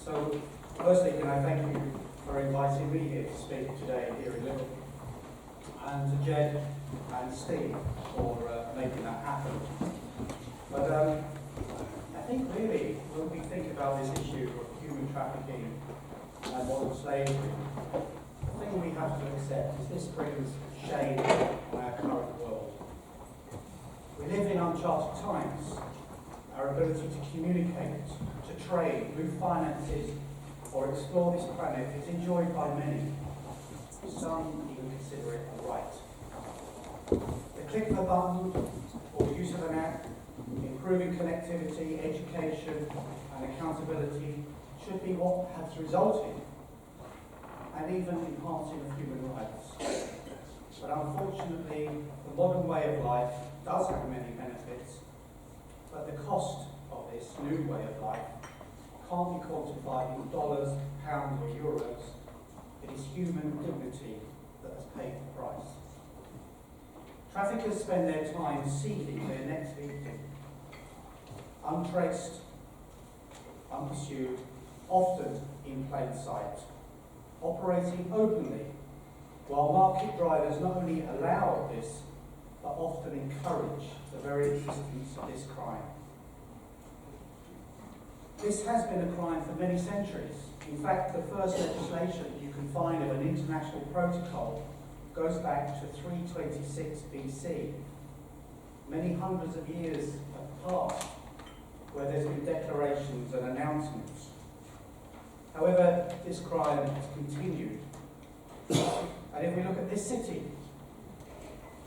So, firstly, can I thank you for inviting me here to speak today here in Liverpool, and to Jed and Steve for making that happen. But I think really, when we think about this issue of human trafficking and modern slavery, the thing we have to accept is this brings shame on our current world. We live in uncharted times. Our ability to communicate, to trade, move finances, or explore this planet is enjoyed by many. Some even consider it a right. The click of a button or use of an app, improving connectivity, education, and accountability should be what has resulted, and even enhancing of human rights. But unfortunately, the modern way of life does have many benefits, but the cost of this new way of life can't be quantified in dollars, pounds, or euros. It is human dignity that has paid the price. Traffickers spend their time seeking their next victim, untraced, unpursued, often in plain sight, operating openly, while market drivers not only allow this, but often encourage the very existence of this crime. This has been a crime for many centuries. In fact, the first legislation you can find of an international protocol goes back to 326 BC. Many hundreds of years have passed where there's been declarations and announcements. However, this crime has continued. And if we look at this city,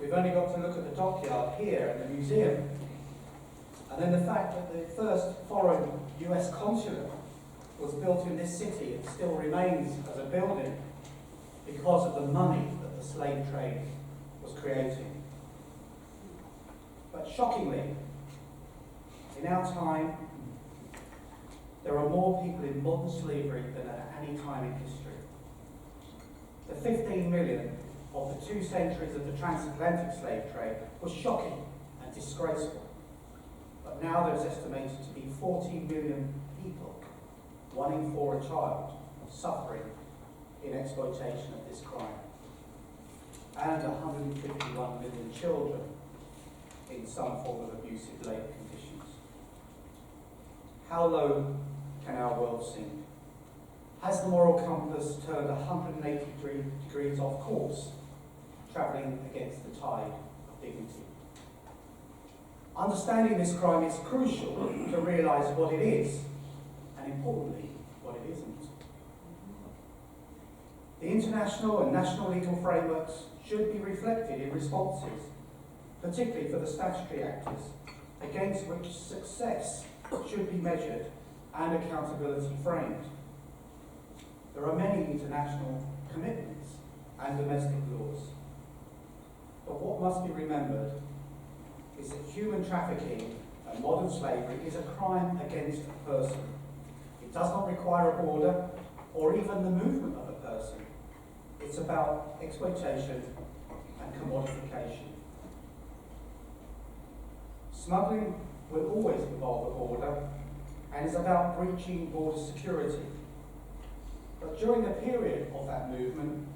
we've only got to look at the dockyard here and the museum, and then the fact that the first foreign US consulate was built in this city. It still remains as a building because of the money that the slave trade was creating. But shockingly, in our time, there are more people in modern slavery than at any time in history. The 15 million of the 2 centuries of the transatlantic slave trade was shocking and disgraceful. But now there's estimated to be 40 million people, 1 in 4 a child, suffering in exploitation of this crime, and 151 million children in some form of abusive labour conditions. How low can our world sink? Has the moral compass turned 183 degrees off course, travelling against the tide of dignity? Understanding this crime is crucial to realise what it is, and importantly, what it isn't. The international and national legal frameworks should be reflected in responses, particularly for the statutory actors, against which success should be measured and accountability framed. There are many international commitments and domestic laws. But what must be remembered is that human trafficking and modern slavery is a crime against a person. It does not require a border or even the movement of a person. It's about exploitation and commodification. Smuggling will always involve a border and is about breaching border security. But during the period of that movement,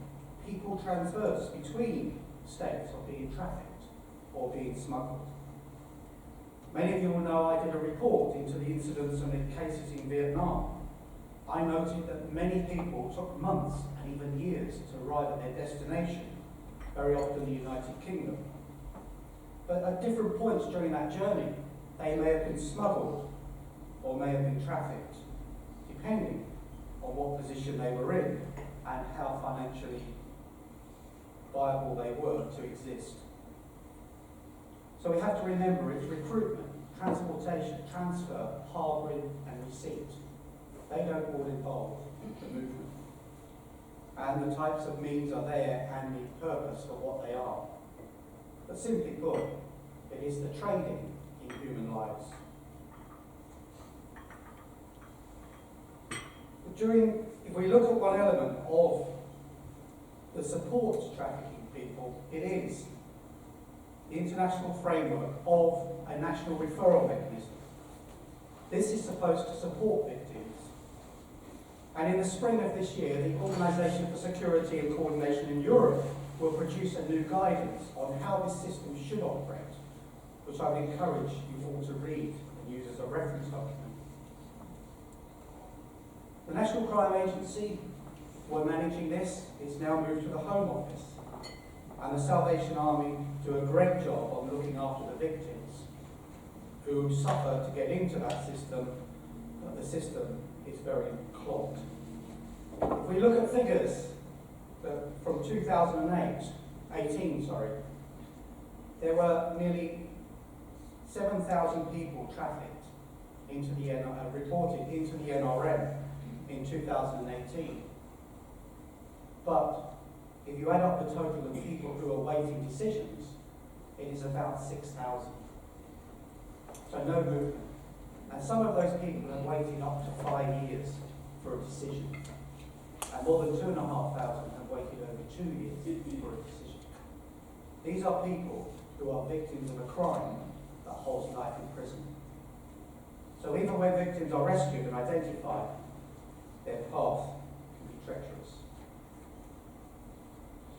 people traverse between states of being trafficked or being smuggled. Many of you will know I did a report into the incidents and the cases in Vietnam. I noted that many people took months and even years to arrive at their destination, very often the United Kingdom. But at different points during that journey, they may have been smuggled or may have been trafficked, depending on what position they were in and how financially viable they were to exist. So we have to remember it's recruitment, transportation, transfer, harbouring and receipt. They don't all involve the movement. And the types of means are there and the purpose for what they are. But simply put, it is the trading in human lives. If we look at one element of the support to trafficking people, it is the international framework of a national referral mechanism. This is supposed to support victims. And in the spring of this year, the Organisation for Security and Coordination in Europe will produce a new guidance on how this system should operate, which I would encourage you all to read and use as a reference document. The National Crime Agency, who are managing this, is now moved to the Home Office, and the Salvation Army do a great job on looking after the victims who suffer to get into that system, but the system is very clogged. If we look at figures from 2018, there were nearly 7,000 people trafficked into the reported into the NRM in 2018. But if you add up the total of people who are awaiting decisions, it is about 6,000. So no movement. And some of those people have waited up to 5 years for a decision. And more than 2,500 have waited over 2 years for a decision. These are people who are victims of a crime that holds life in prison. So even when victims are rescued and identified, their path can be treacherous.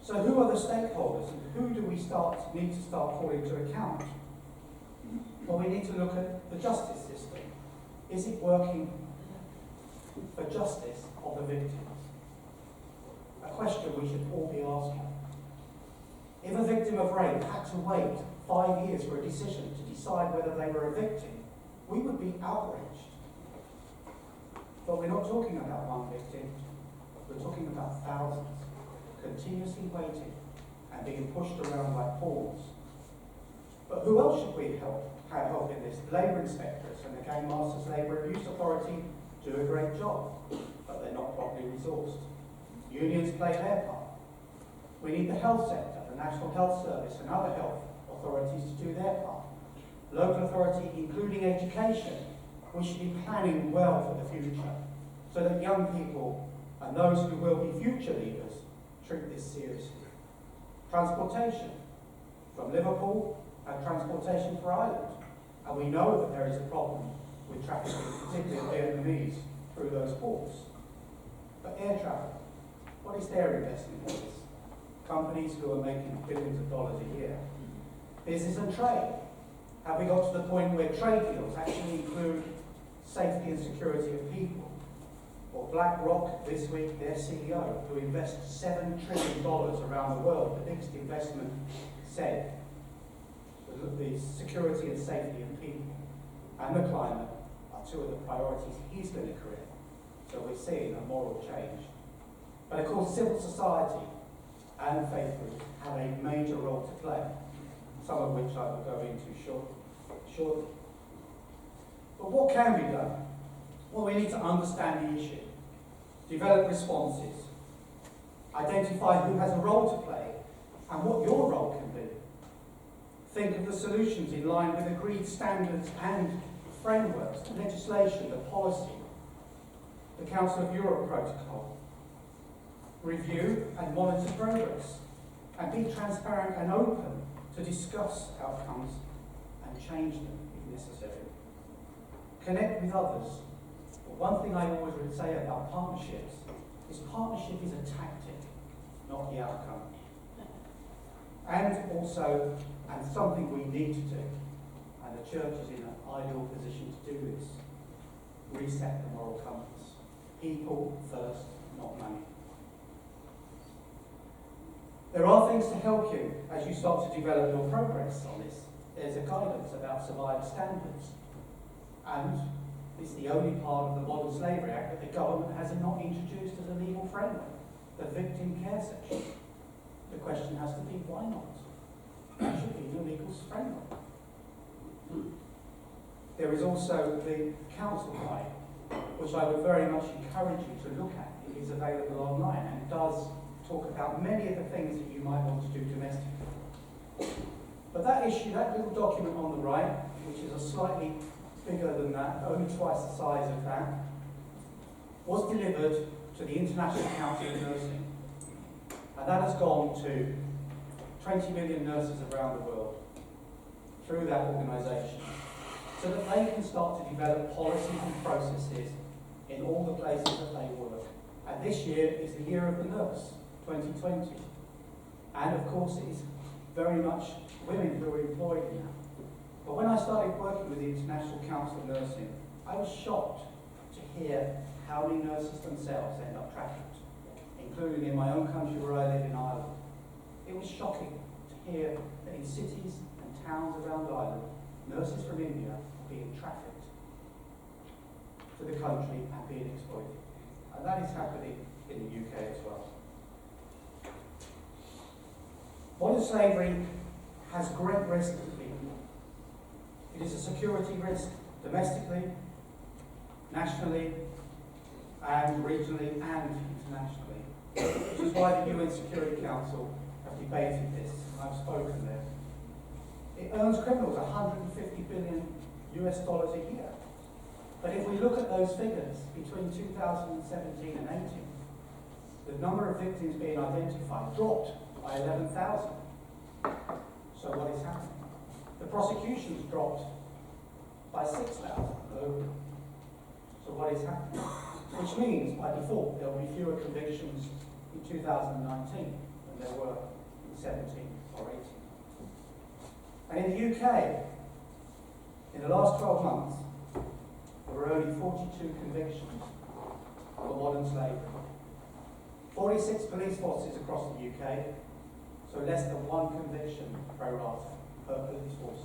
So who are the stakeholders, and who do we need to start calling to account? Well, we need to look at the justice system. Is it working for justice of the victims? A question we should all be asking. If a victim of rape had to wait 5 years for a decision to decide whether they were a victim, we would be outraged. But we're not talking about one victim, we're talking about thousands, continuously waiting and being pushed around like pawns. But who else should we have help in this? Labour inspectors and the Gang Masters Labour Abuse Authority do a great job, but they're not properly resourced. Unions play their part. We need the health sector, the National Health Service and other health authorities to do their part. Local authority, including education, we should be planning well for the future so that young people and those who will be future leaders treat this seriously. Transportation, from Liverpool and transportation for Ireland. And we know that there is a problem with trafficking, particularly Vietnamese, through those ports. But air traffic, what is their investment in this? Companies who are making billions of dollars a year. Business and trade. Have we got to the point where trade deals actually include safety and security of people? Or BlackRock, this week, their CEO, who invests $7 trillion around the world, the biggest investment, said the security and safety of people and the climate are two of the priorities he's going to create. So we're seeing a moral change. But of course, civil society and faith groups have a major role to play, some of which I will go into shortly. But what can be done? Well, we need to understand the issue, develop responses, identify who has a role to play and what your role can be. Think of the solutions in line with agreed standards and frameworks, the legislation, the policy, the Council of Europe protocol. Review and monitor progress, and be transparent and open to discuss outcomes and change them if necessary. Connect with others. But one thing I always would say about partnerships is partnership is a tactic, not the outcome. And also, and something we need to do, and the church is in an ideal position to do this, reset the moral compass. People first, not money. There are things to help you as you start to develop your progress on this. There's a guidance about survivor standards. And it's the only part of the Modern Slavery Act that the government has not introduced as a legal framework, the victim care section. The question has to be, why not? That should be the legal framework. There is also the council guide, which I would very much encourage you to look at. It is available online and does talk about many of the things that you might want to do domestically. But that issue, that little document on the right, which is a slightly bigger than that, only twice the size of that, was delivered to the International Council of Nursing. And that has gone to 20 million nurses around the world through that organisation, so that they can start to develop policies and processes in all the places that they work. And this year is the year of the nurse, 2020. And of course it is very much women who are employed in that. But when I started working with the International Council of Nursing, I was shocked to hear how many nurses themselves end up trafficked, including in my own country where I live in Ireland. It was shocking to hear that in cities and towns around Ireland, nurses from India are being trafficked to the country and being exploited. And that is happening in the UK as well. Modern slavery has great risks to people. It is a security risk domestically, nationally, and regionally and internationally, which is why the UN Security Council have debated this, and I've spoken there. It earns criminals $150 billion a year. But if we look at those figures, between 2017 and 18, the number of victims being identified dropped by 11,000. So what is happening? The prosecutions dropped by 6,000 globally. So what is happening? Which means, by default, there will be fewer convictions in 2019 than there were in 17 or 18. And in the UK, in the last 12 months, there were only 42 convictions for modern slavery. 46 police forces across the UK, so less than one conviction pro rata per police force.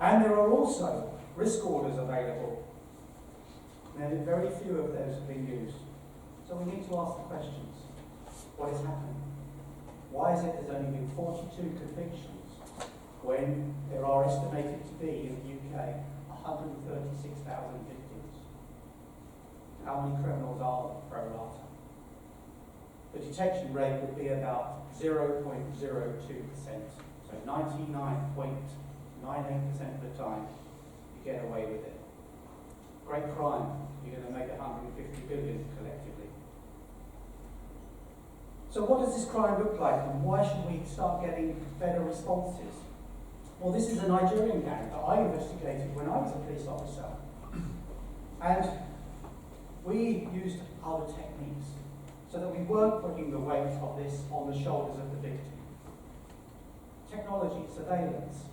And there are also risk orders available. And very few of those have been used. So we need to ask the questions. What is happening? Why is it there's only been 42 convictions when there are estimated to be in the UK 136,000 victims? How many criminals are pro rata? The detection rate would be about 0.02%, so 99.98% of the time you get away with it. Great crime, you're going to make 150 billion collectively. So what does this crime look like, and why should we start getting better responses? Well, this is a Nigerian gang that I investigated when I was a police officer. And we used other techniques so that we weren't putting the weight of this on the shoulders of the victim. Technology, surveillance.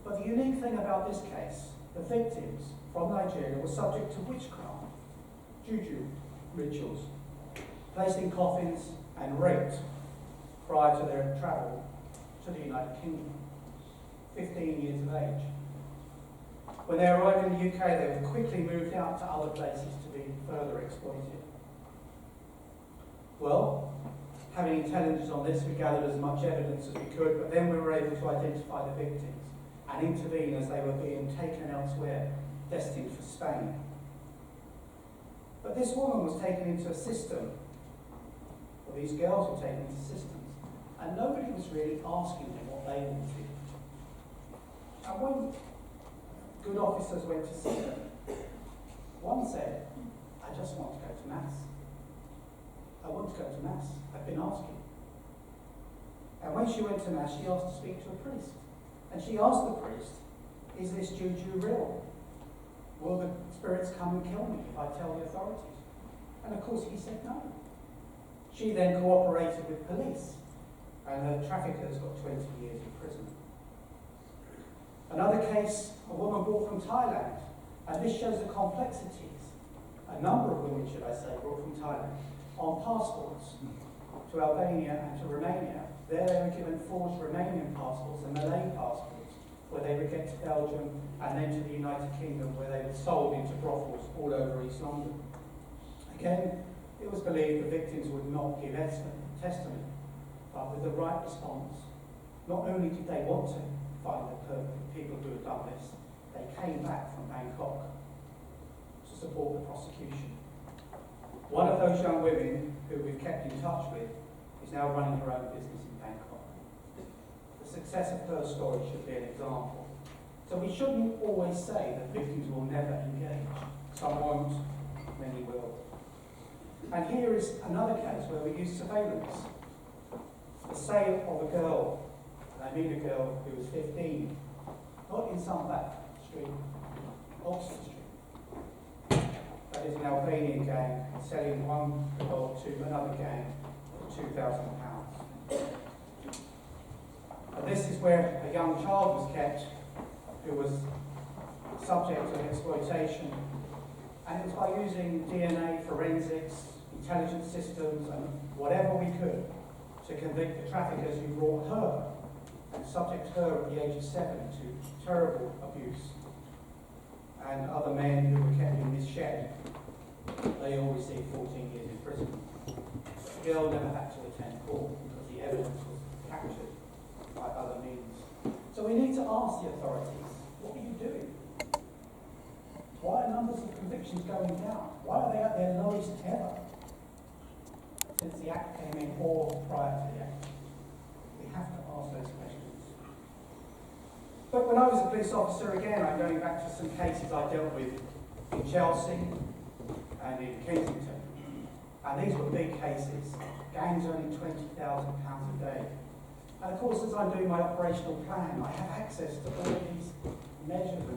But the unique thing about this case, the victims from Nigeria were subject to witchcraft, juju rituals, placed in coffins and raped prior to their travel to the United Kingdom, 15 years of age. When they arrived in the UK, they were quickly moved out to other places to be further exploited. Well, having intelligence on this, we gathered as much evidence as we could, but then we were able to identify the victims and intervene as they were being taken elsewhere, destined for Spain. But this woman was taken into a system, or these girls were taken into systems, and nobody was really asking them what they wanted. And when good officers went to see them, one said, I just want to go to Mass. I want to go to Mass. I've been asking. And when she went to Mass, she asked to speak to a priest. And she asked the priest, is this juju real? Will the spirits come and kill me if I tell the authorities? And of course he said no. She then cooperated with police, and her traffickers got 20 years in prison. Another case, a woman brought from Thailand, and this shows the complexities. A number of women, should I say, brought from Thailand on passports to Albania and to Romania. There they were given forged Romanian passports and Malay passports, where they would get to Belgium and then to the United Kingdom, where they were sold into brothels all over East London. Again, it was believed the victims would not give testimony, but with the right response, not only did they want to find the people who had done this, they came back from Bangkok to support the prosecution. One of those young women who we've kept in touch with is now running her own business in Bangkok. The success of her story should be an example. So we shouldn't always say that victims will never engage. Some won't, many will. And here is another case where we use surveillance. The sale of a girl, and I mean a girl who was 15, not in some back street, Oxford Street. that is an Albanian gang, selling one dog to another gang for £2,000. And this is where a young child was kept who was subject to exploitation. And it was by using DNA, forensics, intelligence systems, and whatever we could to convict the traffickers who brought her and subject her at the age of 7 to terrible abuse. And other men who were kept in this shed, they all received 14 years in prison. The girl never had to attend court because the evidence was captured by other means. So we need to ask the authorities, what are you doing? Why are numbers of convictions going down? Why are they at their lowest ever since the Act came in or prior to the Act? We have to ask those questions. But when I was a police officer, again, I'm going back to some cases I dealt with in Chelsea and in Kensington. And these were big cases. Gangs earning £20,000 a day. And of course, as I'm doing my operational plan, I have access to all of these measurements.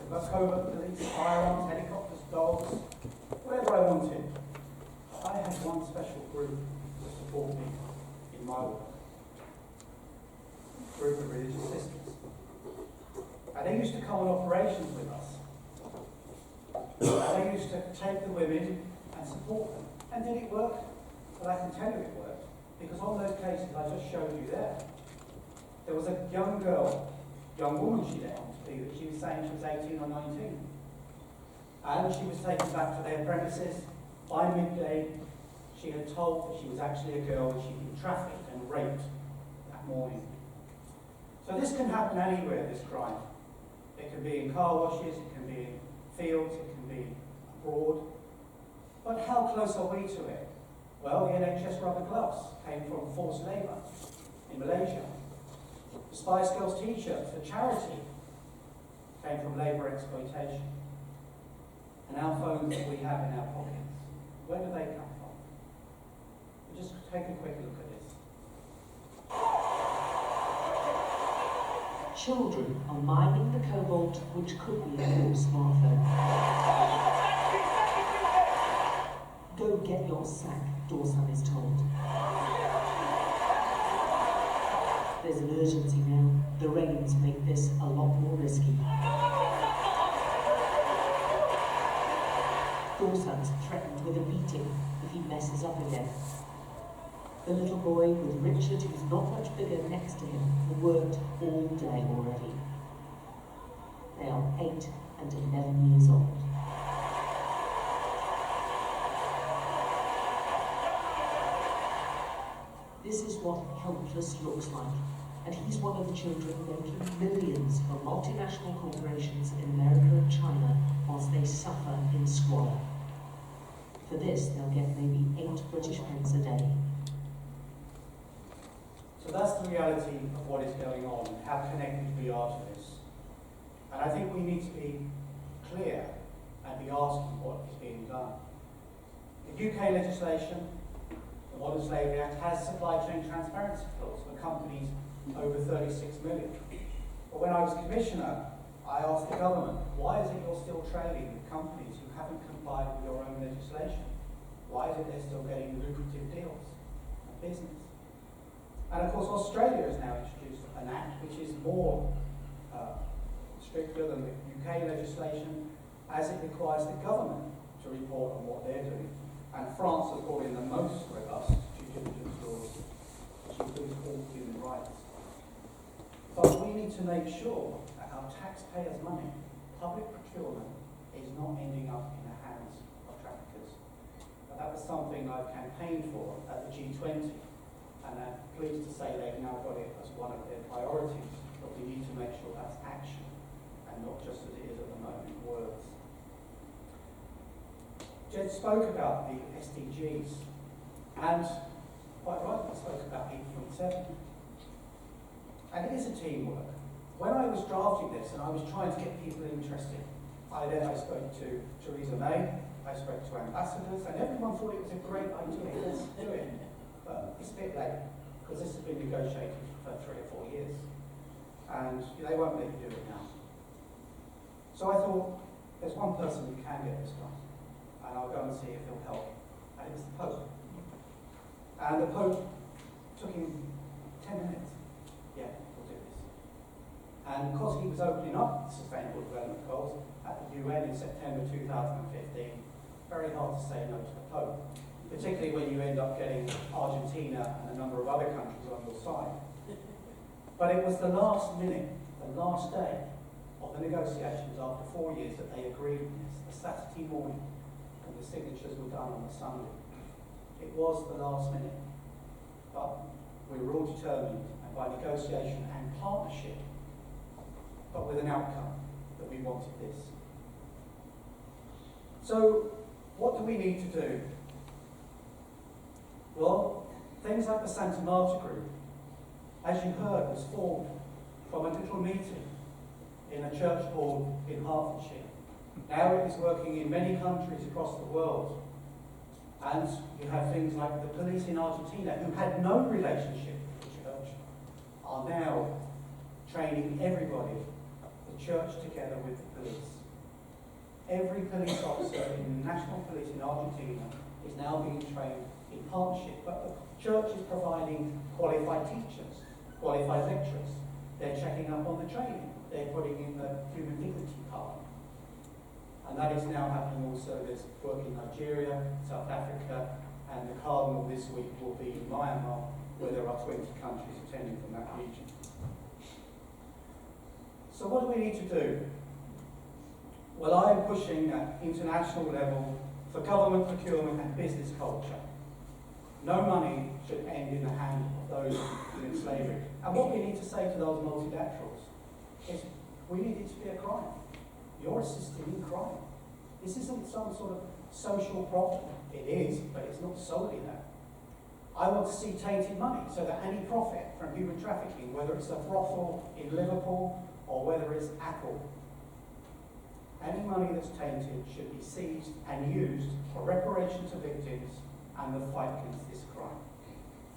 Covert police, firearms, helicopters, dogs, whatever I wanted. I had one special group to support me in my work. A group of religious sisters. And they used to come on operations with us. And they used to take the women and support them. And did it work? Well, I can tell you it worked. Because on those cases I just showed you there was a young woman she let on to be, that she was saying she was 18 or 19. And she was taken back to their premises. By midday, she had told that she was actually a girl and she'd been trafficked and raped that morning. So this can happen anywhere, this crime. It can be in car washes, it can be in fields, it can be abroad. But how close are we to it? Well, the NHS rubber gloves came from forced labour in Malaysia. The Spice Girls t-shirts for charity came from labour exploitation. And our phones that we have in our pockets, where do they come from? We'll just take a quick look at this. Children are mining the cobalt which could be a new smartphone. Go get your sack, Dawson is told. There's an urgency now. The rains make this a lot more risky. Dawson's threatened with a beating if he messes up again. The little boy with Richard, who's not much bigger, next to him, have worked all day already. They are 8 and 11 years old. This is what helpless looks like, and he's one of the children making millions for multinational corporations in America and China whilst they suffer in squalor. For this, they'll get maybe 8 British pence a day. So that's the reality of what is going on and how connected we are to this. And I think we need to be clear and be asking what is being done. The UK legislation, the Modern Slavery Act, has supply chain transparency clause for companies over 36 million. But when I was Commissioner, I asked the government, why is it you're still trading with companies who haven't complied with your own legislation? Why is it they're still getting lucrative deals and business? And of course, Australia has now introduced an act which is more stricter than the UK legislation, as it requires the government to report on what they're doing. And France has brought in the most robust due diligence laws, which includes all human rights. But we need to make sure that our taxpayers' money, public procurement, is not ending up in the hands of traffickers. But that was something I've campaigned for at the G20, and I'm pleased to say they've now got it as one of their priorities. But we need to make sure that's action, and not just as it is at the moment, words. Jed spoke about the SDGs, and quite rightly spoke about 8.7. And it is a teamwork. When I was drafting this and I was trying to get people interested, I spoke to Theresa May, I spoke to ambassadors, and everyone thought it was a great idea, let's do it. But it's a bit late, because this has been negotiated for 3 or 4 years. And they won't let you do it now. So I thought, There's one person we can get this time, and I'll go and see if he'll help, and it's the Pope. And the Pope took him 10 minutes. Yeah, we'll do this. And because he was opening up Sustainable Development Goals at the UN in September 2015, very hard to say no to the Pope, particularly when you end up getting Argentina and a number of other countries on your side. But it was the last minute, the last day of the negotiations after 4 years that they agreed on this, the Saturday morning, and the signatures were done on the Sunday. It was the last minute, but we were all determined, and by negotiation and partnership, but with an outcome, that we wanted this. So, what do we need to do? Well, things like the Santa Marta Group, as you heard, was formed from a little meeting in a church hall in Hertfordshire. Now it is working in many countries across the world. And you have things like the police in Argentina, who had no relationship with the church, are now training everybody, the church together with the police. Every police officer in the National Police in Argentina is now being trained in partnership, but the church is providing qualified teachers, qualified lecturers. They're checking up on the training. They're putting in the human dignity part. And that is now happening also. There's work in Nigeria, South Africa, and the Cardinal this week will be in Myanmar, where there are 20 countries attending from that region. So what do we need to do? Well, I am pushing at international level for government procurement and business culture. No money should end in the hand of those in slavery. And what we need to say to those multilaterals is we need it to be a crime. You're assisting in crime. This isn't some sort of social problem. It is, but it's not solely that. I want to see tainted money so that any profit from human trafficking, whether it's a brothel in Liverpool or whether it's Apple, any money that's tainted should be seized and used for reparation to victims and the fight against this crime.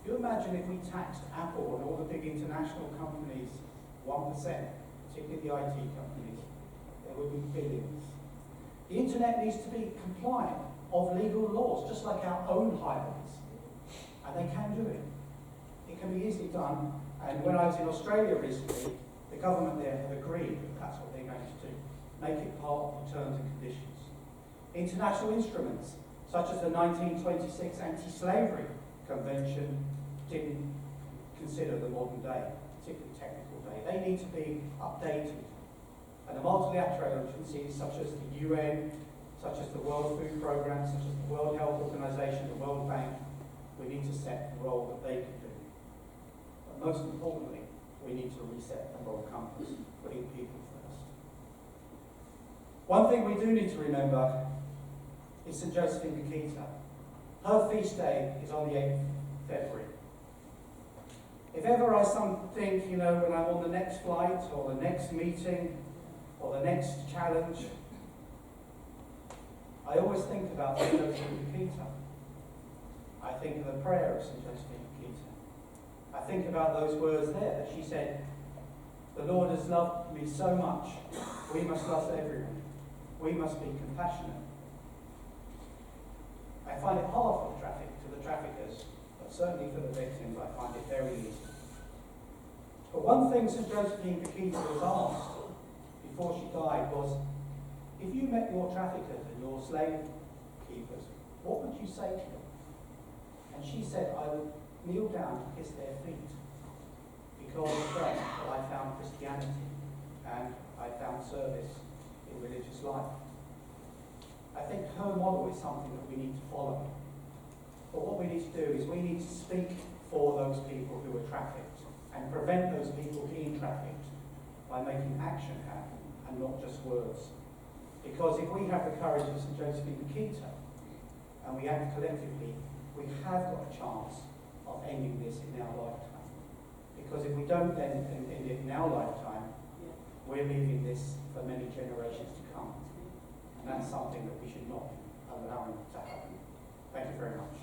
You imagine if we taxed Apple and all the big international companies 1%, particularly the IT companies, there would be billions. The internet needs to be compliant of legal laws, just like our own highways. And they can do it. It can be easily done. And when I was in Australia recently, the government there have agreed that that's what they're going to do. Make it part of the terms and conditions. International instruments, such as the 1926 Anti-Slavery Convention, didn't consider the modern day, particularly technical day. They need to be updated. And the multilateral agencies such as the UN, such as the World Food Programme, such as the World Health Organization, the World Bank, we need to set the role that they can do. But most importantly, we need to reset the moral compass, putting people first. One thing we do need to remember is St. Josephine Bakhita. Her feast day is on the 8th of February. If ever I think, when I'm on the next flight or the next meeting or the next challenge, I always think about St. Josephine Bakhita. I think of the prayer of St. Josephine Bakhita. I think about those words there that she said, "The Lord has loved me so much, we must love everyone. We must be compassionate." I find it hard for the traffickers, but certainly for the victims, I find it very easy. But one thing St. Josephine Bakhita was asked before she died was, if you met your traffickers and your slave keepers, what would you say to them? And she said, I would kneel down and kiss their feet, because then I found Christianity and I found service in religious life. I think her model is something that we need to follow. But what we need to do is we need to speak for those people who are trafficked and prevent those people being trafficked by making action happen and not just words. Because if we have the courage of St. Josephine Bakhita and we act collectively, we have got a chance of ending this in our lifetime. Because if we don't end it in our lifetime, we're leaving this for many generations to come. And that's something that we should not be allowing to happen. Thank you very much.